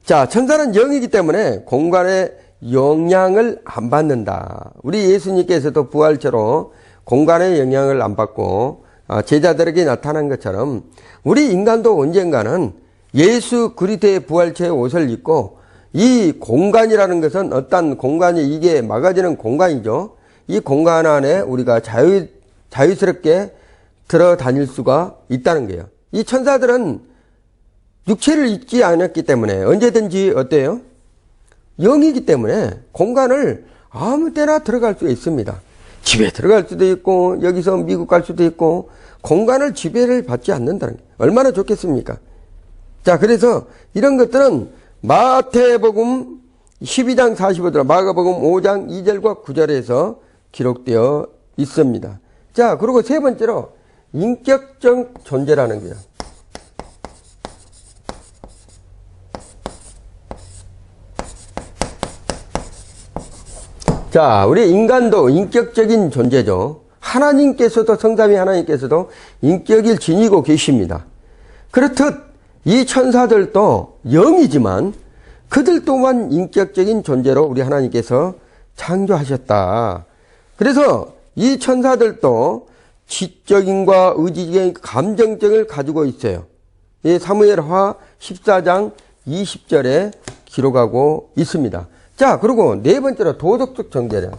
자, 천사는 영이기 때문에 공간의 영향을 안 받는다. 우리 예수님께서도 부활체로 공간의 영향을 안 받고 제자들에게 나타난 것처럼 우리 인간도 언젠가는 예수 그리스도의 부활체의 옷을 입고 이 공간이라는 것은 어떤 공간이 이게 막아지는 공간이죠. 이 공간 안에 우리가 자유스럽게 들어 다닐 수가 있다는 거예요. 이 천사들은 육체를 입지 않았기 때문에 언제든지 어때요? 영이기 때문에 공간을 아무 때나 들어갈 수 있습니다. 집에 들어갈 수도 있고 여기서 미국 갈 수도 있고 공간을 지배를 받지 않는다는 게 얼마나 좋겠습니까? 자, 그래서 이런 것들은 마태복음 12장 45절, 마가복음 5장 2절과 9절에서 기록되어 있습니다. 자, 그리고 세 번째로 인격적 존재라는 거예요. 자, 우리 인간도 인격적인 존재죠. 하나님께서도 성삼위 하나님께서도 인격을 지니고 계십니다. 그렇듯 이 천사들도 영이지만 그들 또한 인격적인 존재로 우리 하나님께서 창조하셨다. 그래서 이 천사들도 지적인과 의지적인 감정적을 가지고 있어요. 이 사무엘하 14장 20절에 기록하고 있습니다. 자, 그리고 네 번째로 도덕적 존재래요.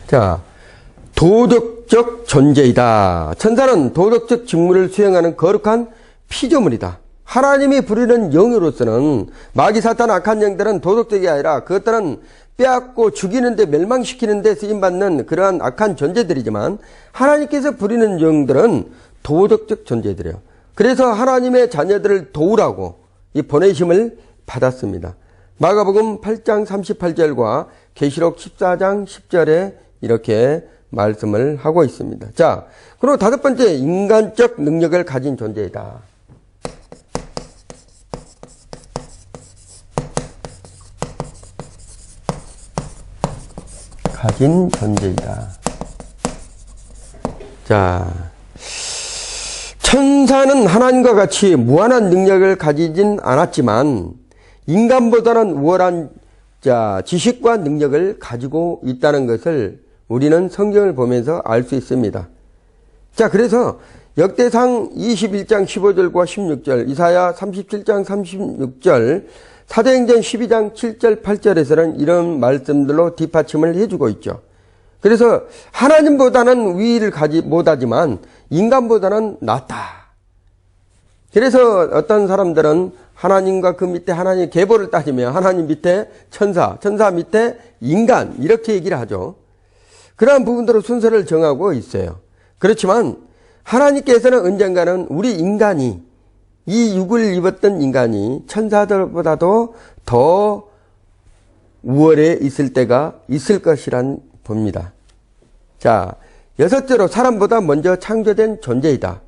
자, 도덕적 존재이다. 천사는 도덕적 직무를 수행하는 거룩한 피조물이다. 하나님이 부르는 영으로서는 마귀 사탄 악한 영들은 도덕적이 아니라 그것들은 빼앗고 죽이는데 멸망시키는데 쓰임받는 그러한 악한 존재들이지만 하나님께서 부리는 영들은 도덕적 존재들이에요. 그래서 하나님의 자녀들을 도우라고 이 보내심을 받았습니다. 마가복음 8장 38절과 계시록 14장 10절에 이렇게 말씀을 하고 있습니다. 자, 그리고 다섯 번째, 인간적 능력을 가진 존재이다. 가진 존재이다. 자, 천사는 하나님과 같이 무한한 능력을 가지진 않았지만 인간보다는 우월한 지식과 능력을 가지고 있다는 것을 우리는 성경을 보면서 알 수 있습니다. 자, 그래서 역대상 21장 15절과 16절, 이사야 37장 36절, 사도행전 12장 7절 8절에서는 이런 말씀들로 뒷받침을 해주고 있죠. 그래서 하나님보다는 위를 가지 못하지만 인간보다는 낫다. 그래서 어떤 사람들은 하나님과 그 밑에 하나님의 계보를 따지면 하나님 밑에 천사, 천사 밑에 인간 이렇게 얘기를 하죠. 그러한 부분대로 순서를 정하고 있어요. 그렇지만 하나님께서는 언젠가는 우리 인간이 이 육을 입었던 인간이 천사들보다도 더 우월에 있을 때가 있을 것이란 봅니다. 자, 여섯째로 사람보다 먼저 창조된 존재이다.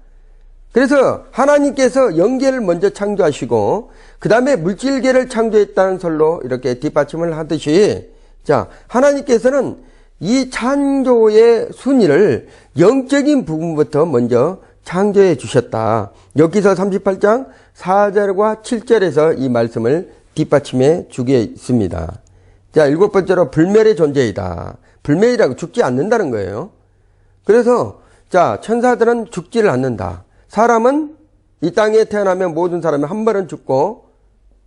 그래서 하나님께서 영계를 먼저 창조하시고 그 다음에 물질계를 창조했다는 설로 이렇게 뒷받침을 하듯이 자, 하나님께서는 이 창조의 순위를 영적인 부분부터 먼저 창조해 주셨다. 여기서 38장 4절과 7절에서 이 말씀을 뒷받침해 주게 있습니다. 자, 일곱 번째로 불멸의 존재이다. 불멸이라고 죽지 않는다는 거예요. 그래서 자, 천사들은 죽지를 않는다. 사람은 이 땅에 태어나면 모든 사람이 한 번은 죽고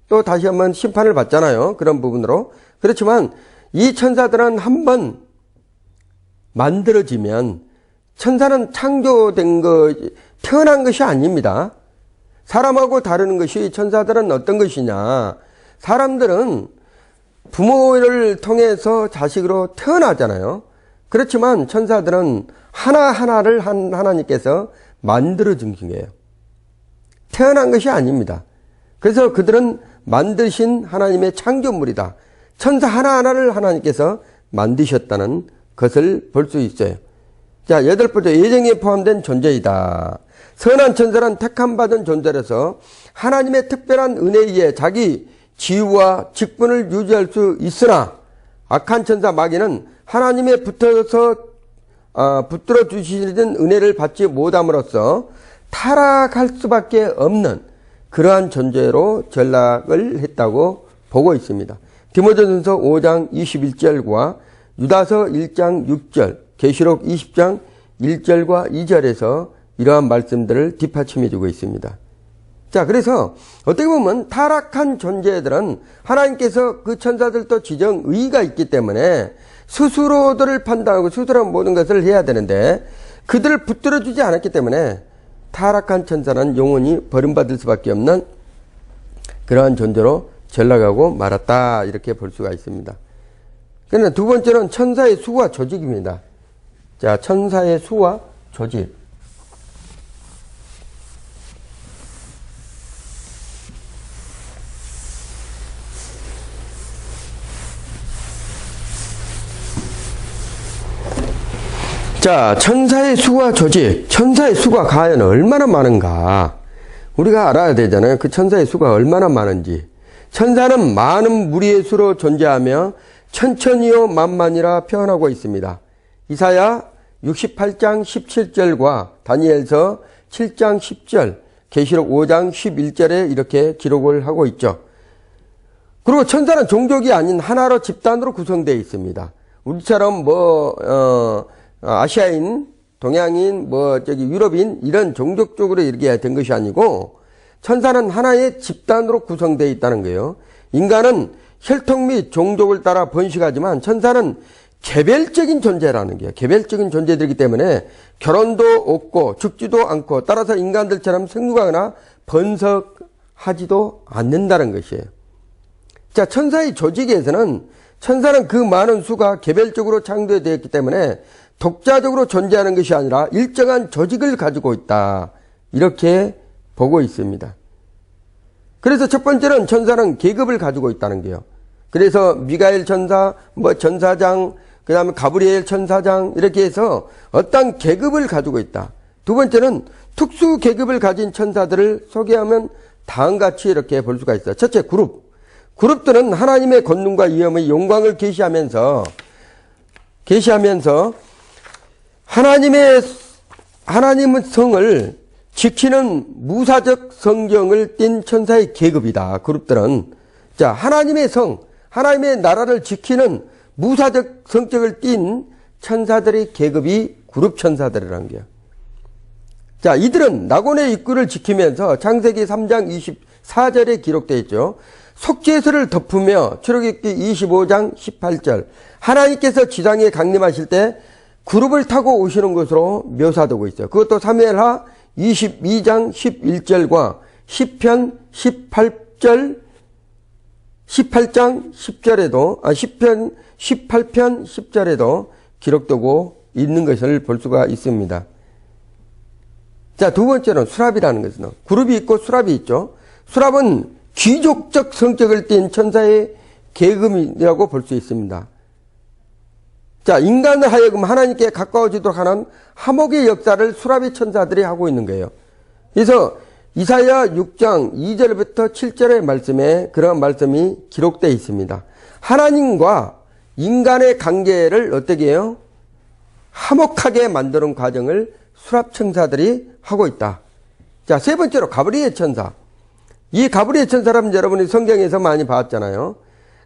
또 다시 한번 심판을 받잖아요. 그런 부분으로. 그렇지만 이 천사들은 한 번 만들어지면 천사는 창조된 태어난 것이 아닙니다. 사람하고 다른 것이 천사들은 어떤 것이냐. 사람들은 부모를 통해서 자식으로 태어나잖아요. 그렇지만 천사들은 하나하나를 하나님께서 만들어준 거예요. 태어난 것이 아닙니다. 그래서 그들은 만드신 하나님의 창조물이다. 천사 하나하나를 하나님께서 만드셨다는 것을 볼 수 있어요. 자, 여덟 번째, 예정에 포함된 존재이다. 선한 천사는 택함받은 존재라서 하나님의 특별한 은혜에 의해 자기 지위와 직분을 유지할 수 있으나 악한 천사 마귀는 하나님의 붙들어 주시는 은혜를 받지 못함으로써 타락할 수밖에 없는 그러한 존재로 전락을 했다고 보고 있습니다. 디모데전서 5장 21절과 유다서 1장 6절, 계시록 20장 1절과 2절에서 이러한 말씀들을 뒷받침해 주고 있습니다. 자, 그래서 어떻게 보면 타락한 존재들은 하나님께서 그 천사들도 지정의가 있기 때문에 스스로들을 판단하고 스스로 모든 것을 해야 되는데 그들을 붙들어 주지 않았기 때문에 타락한 천사는 영원히 버림받을 수밖에 없는 그러한 존재로 전락하고 말았다. 이렇게 볼 수가 있습니다. 그러나 두 번째는 천사의 수와 조직입니다. 자, 천사의 수와 조직. 자, 천사의 수와 조직. 천사의 수가 과연 얼마나 많은가? 우리가 알아야 되잖아요. 그 천사의 수가 얼마나 많은지. 천사는 많은 무리의 수로 존재하며 천천히요 만만이라 표현하고 있습니다. 이사야 68장 17절과 다니엘서 7장 10절, 계시록 5장 11절에 이렇게 기록을 하고 있죠. 그리고 천사는 종족이 아닌 하나로 집단으로 구성되어 있습니다. 우리처럼 아시아인, 동양인, 유럽인 이런 종족적으로 이렇게 된 것이 아니고 천사는 하나의 집단으로 구성되어 있다는 거예요. 인간은 혈통 및 종족을 따라 번식하지만 천사는 개별적인 존재라는 거예요. 개별적인 존재들이기 때문에 결혼도 없고 죽지도 않고 따라서 인간들처럼 생육하거나 번성하지도 않는다는 것이에요. 자, 천사의 조직에서는 천사는 그 많은 수가 개별적으로 창조되었기 때문에 독자적으로 존재하는 것이 아니라 일정한 조직을 가지고 있다. 이렇게 보고 있습니다. 그래서 첫 번째는 천사는 계급을 가지고 있다는 거예요. 그래서 미가엘 천사, 전사장, 그 다음에 가브리엘 천사장 이렇게 해서 어떤 계급을 가지고 있다. 두 번째는 특수 계급을 가진 천사들을 소개하면 다음같이 이렇게 볼 수가 있어요. 첫째, 그룹들은 하나님의 권능과 위엄의 영광을 계시하면서 하나님의 성을 지키는 무사적 성경을 띤 천사의 계급이다. 그룹들은. 자, 하나님의 성, 하나님의 나라를 지키는 무사적 성격을 띤 천사들의 계급이 그룹 천사들이라는 거예요. 자, 이들은 낙원의 입구를 지키면서 창세기 3장 24절에 기록되어 있죠. 속죄서를 덮으며 출애굽기 25장 18절 하나님께서 지상에 강림하실 때 그룹을 타고 오시는 것으로 묘사되고 있어요. 그것도 사무엘하 22장 11절과 시편 18편 10절 18장 10절에도 18편 10절에도 기록되고 있는 것을 볼 수가 있습니다. 자, 두 번째는 수랍이라는 것은 그룹이 있고 수랍이 있죠. 수랍은 귀족적 성격을 띤 천사의 계급이라고 볼 수 있습니다. 자, 인간을 하여금 하나님께 가까워지도록 하는 화목의 역사를 수랍의 천사들이 하고 있는 거예요. 그래서 이사야 6장 2절부터 7절의 말씀에 그런 말씀이 기록되어 있습니다. 하나님과 인간의 관계를 어떻게 해요? 화목하게 만드는 과정을 수랍 천사들이 하고 있다. 자, 세 번째로 가브리엘 천사. 이 가브리엘 천사라면 여러분이 성경에서 많이 봤잖아요.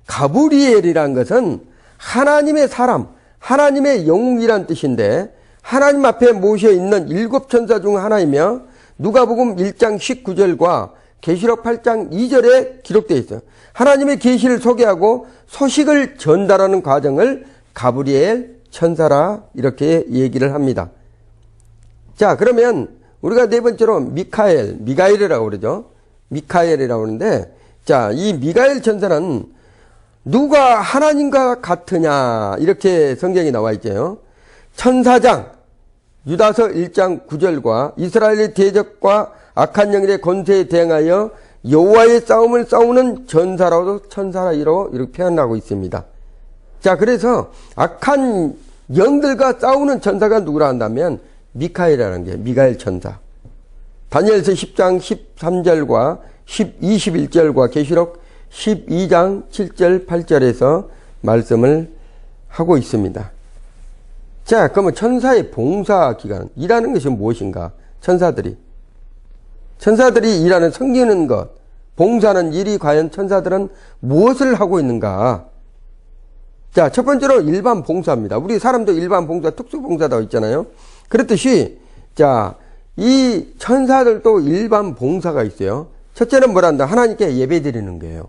가브리엘이란 것은 하나님의 사람, 하나님의 영웅이란 뜻인데 하나님 앞에 모셔 있는 7천사 중 하나이며 누가복음 1장 19절과 계시록 8장 2절에 기록되어 있어요. 하나님의 계시를 소개하고 소식을 전달하는 과정을 가브리엘 천사라 이렇게 얘기를 합니다. 자, 그러면 우리가 네 번째로 미가엘이라고 그러죠. 미카엘이라고 하는데, 자, 이 미가엘 천사는 누가 하나님과 같으냐 이렇게 성경이 나와 있죠. 천사장 유다서 1장 9절과 이스라엘의 대적과 악한 영들의 권세에 대항하여 여호와의 싸움을 싸우는 전사라도 천사라이로 이렇게 표현하고 있습니다. 자, 그래서 악한 영들과 싸우는 천사가 누구라 한다면 미카엘이라는 게 미가엘 천사. 다니엘서 10장 13절과 21절과 계시록 12장 7절 8절에서 말씀을 하고 있습니다. 자, 그러면 천사의 봉사 기간, 일하는 것이 무엇인가? 천사들이 일하는 섬기는 것, 봉사하는 일이 과연 천사들은 무엇을 하고 있는가? 자, 첫 번째로 일반 봉사입니다. 우리 사람도 일반 봉사, 특수 봉사도 있잖아요. 그렇듯이, 자, 이 천사들도 일반 봉사가 있어요. 첫째는 뭐란다? 하나님께 예배 드리는 거예요.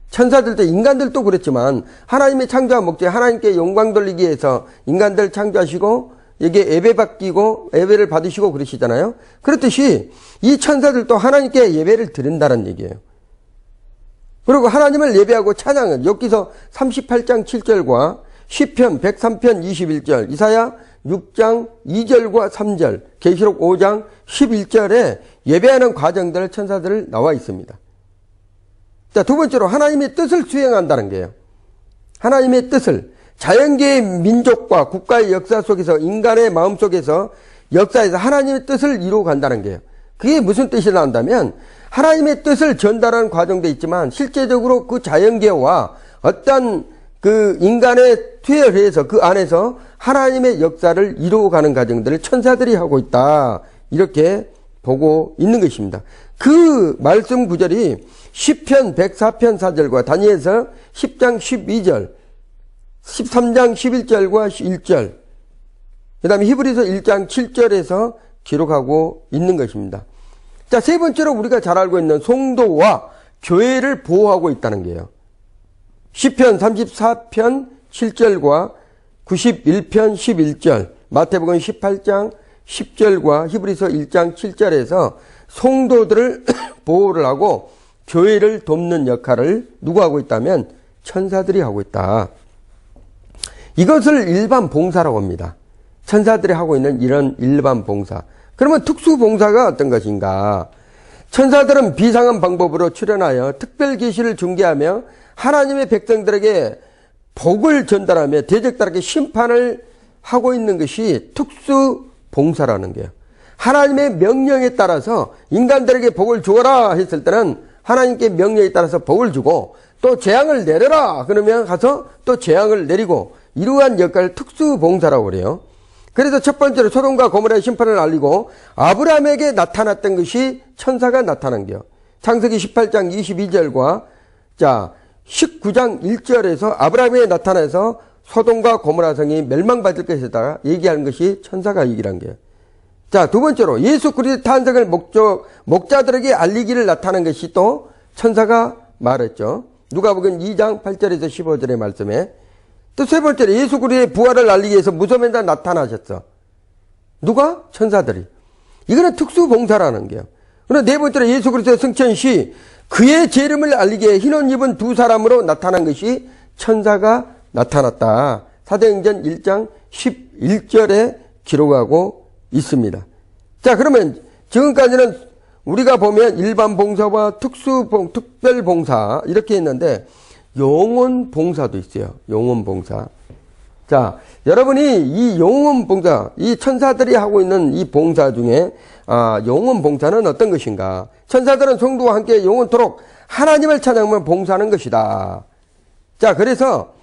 천사들도 인간들도 그렇지만 하나님의 창조한 목적이 하나님께 영광 돌리기 위해서 인간들 창조하시고 여기에 예배를 받으시고 그러시잖아요. 그렇듯이 이 천사들도 하나님께 예배를 드린다는 얘기예요. 그리고 하나님을 예배하고 찬양은 여기서 38장 7절과 시편 103편 21절, 이사야 6장 2절과 3절, 계시록 5장 11절에 예배하는 과정들 천사들 나와 있습니다. 자, 두 번째로 하나님의 뜻을 수행한다는 거예요. 하나님의 뜻을 자연계의 민족과 국가의 역사 속에서 인간의 마음 속에서 역사에서 하나님의 뜻을 이루어 간다는 거예요. 그게 무슨 뜻이라 한다면 하나님의 뜻을 전달하는 과정도 있지만 실제적으로 그 자연계와 어떤 그 인간의 투에 의해서 그 안에서 하나님의 역사를 이루어가는 과정들을 천사들이 하고 있다. 이렇게 보고 있는 것입니다. 그 말씀 구절이 시편 104편 4절과 다니엘서 10장 12절, 13장 11절과 1절, 그 다음에 히브리서 1장 7절에서 기록하고 있는 것입니다. 자, 세 번째로 우리가 잘 알고 있는 성도와 교회를 보호하고 있다는 거예요. 시편 34편 7절과 91편 11절, 마태복음 18장 10절과 히브리서 1장 7절에서 성도들을 보호를 하고 교회를 돕는 역할을 누가 하고 있다면 천사들이 하고 있다. 이것을 일반 봉사라고 합니다. 천사들이 하고 있는 이런 일반 봉사. 그러면 특수 봉사가 어떤 것인가? 천사들은 비상한 방법으로 출현하여 특별 계시를 중개하며 하나님의 백성들에게 복을 전달하며 대적들에게 심판을 하고 있는 것이 특수 봉사라는 거예요. 하나님의 명령에 따라서 인간들에게 복을 주어라 했을 때는 하나님께 명령에 따라서 복을 주고 또 재앙을 내려라 그러면 가서 또 재앙을 내리고 이러한 역할을 특수 봉사라고 그래요. 그래서 첫 번째로 소돔과 고모라의 심판을 알리고 아브라함에게 나타났던 것이 천사가 나타난 거예요. 창세기 18장 22절과 자 19장 1절에서 아브라함에게 나타나서 소돔과 고모라 성이 멸망받을 것이다 얘기하는 것이 천사가 얘기를 한 거예요. 자, 두 번째로 예수 그리스도의 탄생을 목자들에게 알리기를 나타난 것이 또 천사가 말했죠. 누가복음 2장 8절에서 15절의 말씀에 또 세 번째로 예수 그리스도의 부활을 알리기 위해서 무덤에다 나타나셨어. 누가? 천사들이. 이거는 특수 봉사라는 거예요. 그리고 네 번째로 예수 그리스도의 승천 시 그의 재림을 알리게 흰 옷 입은 두 사람으로 나타난 것이 천사가 나타났다. 사도행전 1장 11절에 기록하고 있습니다. 자, 그러면 지금까지는 우리가 보면 일반 봉사와 특별 봉사 이렇게 했는데 영혼 봉사도 있어요. 영혼 봉사. 자, 여러분이 이 영혼 봉사, 이 천사들이 하고 있는 이 봉사 중에 영혼 봉사는 어떤 것인가? 천사들은 성도와 함께 영원토록 하나님을 찬양하며 봉사하는 것이다. 자, 그래서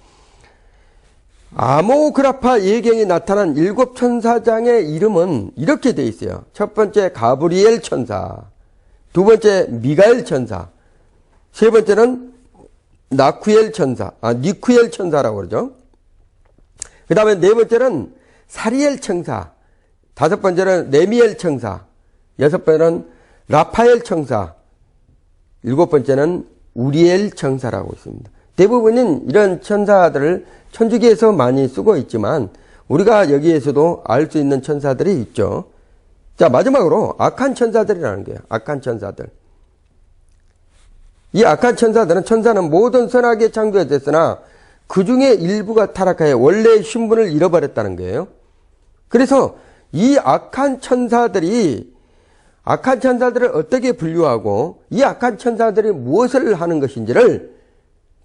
아모그라파 예경에 나타난 7 천사장의 이름은 이렇게 돼 있어요. 첫 번째 가브리엘 천사, 두 번째 미가엘 천사, 세 번째는 니쿠엘 천사라고 그러죠. 그 다음에 네 번째는 사리엘 천사, 다섯 번째는 레미엘 천사, 여섯 번째는 라파엘 천사, 일곱 번째는 우리엘 천사라고 있습니다. 대부분은 이런 천사들을 천주교에서 많이 쓰고 있지만 우리가 여기에서도 알 수 있는 천사들이 있죠. 자, 마지막으로 악한 천사들이라는 거예요. 악한 천사들. 이 악한 천사는 모든 선하게 창조됐으나 그 중에 일부가 타락하여 원래의 신분을 잃어버렸다는 거예요. 그래서 이 악한 천사들을 어떻게 분류하고 이 악한 천사들이 무엇을 하는 것인지를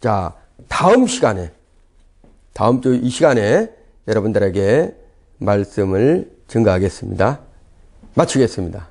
자, 다음 주 이 시간에 여러분들에게 말씀을 증거하겠습니다. 마치겠습니다.